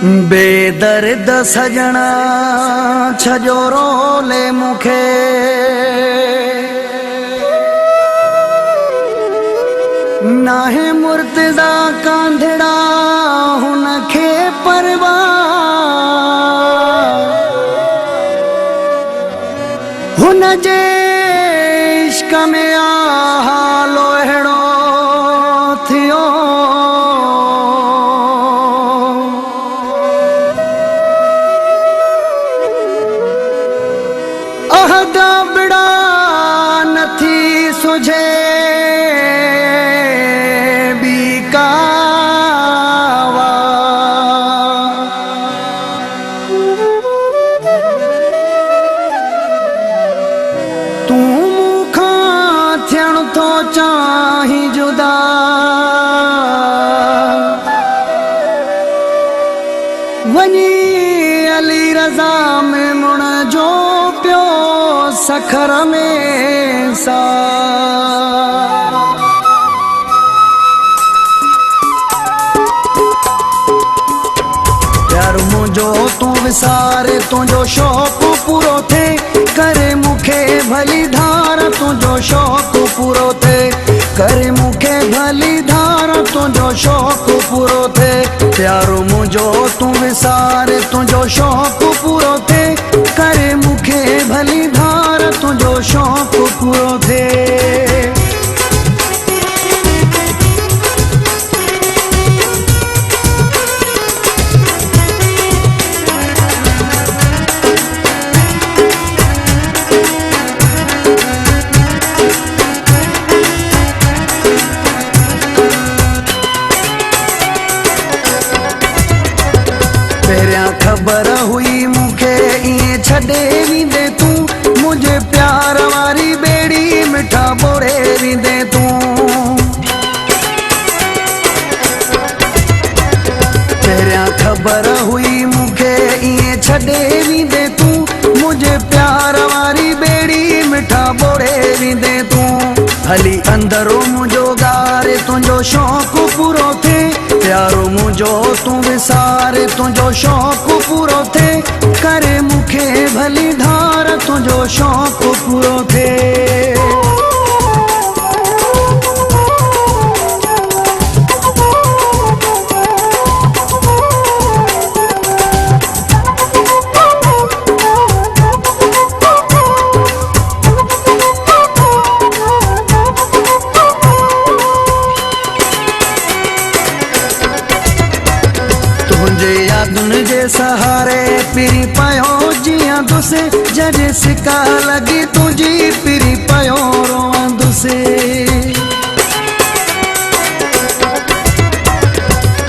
बेदर्द सजना छजो रोले मुखे नाहे मुर्तज़ा कांधड़ा हुनखे परवाह हुन जे इश्क में हालो अहिड़ो थियो अहदा बिड़ा नथी सुझे बीकावा तू मूंखां थियण थो चाहीं जुदा वञी अली रज़ा में मुण जो पियो सखर में सा प्यार मुझो तू विसारे तुझो शौक़ पूरो थे करे मुखे भली धार तुझो शौक़ पूरो थे करे मुखे भली धार तुझो शौक़ पूरो थे प्यार मुझो तू विसारे तुझो शौक़ पूरो थे करे मुखे भली धार तुझो शौक़ पूरो थे खबर हुई मुखे इए छड़े वींदे तू मुझे प्यार वारी बेड़ी मिठा बोड़े वींदे तू तेरिया खबर हुई मुखे इए छड़े वींदे तू मुझे प्यार वारी बेड़ी मिठा बोड़े वींदे तू हली अंदरो मुझो गारे तुझो शौक़ पूरो थे प्यारो मुझो तू विसारे तुझो शौक़ पूरो थे करे मुखे भली धार तुझो शौक़ पूरो थे यादुन जे सहारे पिरी पयो जियां दुसे जॾहिं सिका लगी तुझी पिरी पयो रोवां दुसे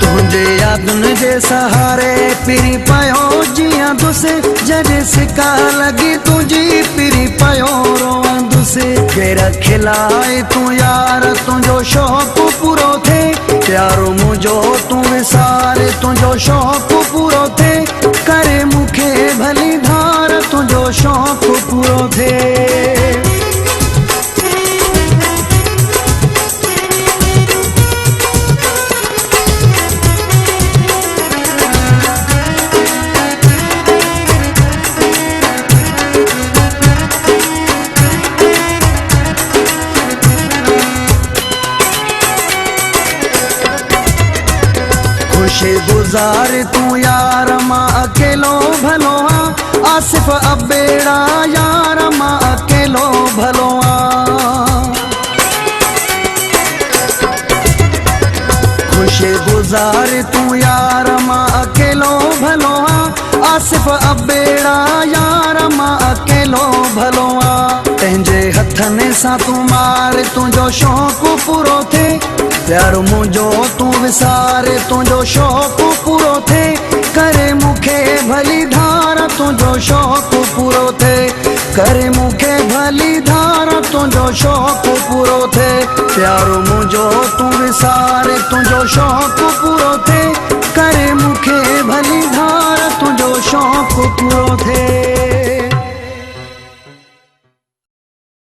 तुझे यादुन जे सहारे पिरी पयो जियां दुसे जॾहिं सिका लगी तुझी पिरी पयो रोवां दुसे केर खिलाए तू यार तुझो शौक़ पूरो थे प्यारो मुझो तू विसारे तुझो शौक़ पूरो थे करे मुखे भली धार तुझो शौक़ पूरो थे गुजार तू यार मां अकेलो भलो आसिफ अबेड़ा यार मां अकेलो भलो खुशी गुजार तू यार मां अकेलो भलो आसिफ अबेड़ा यार मां अकेलो भलो तेंजे हथने सा तू मार तुझो शौक़ पूरो थे प्यार मुझो तू विसारे तुझो शौक़ पूरो थे करे मुखे भली धार तुझो शौक़ पूरो थे करे मुखे भली धार तुझो शौक़ पूरो थे प्यार मुझो तू विसारे तुझो शौक़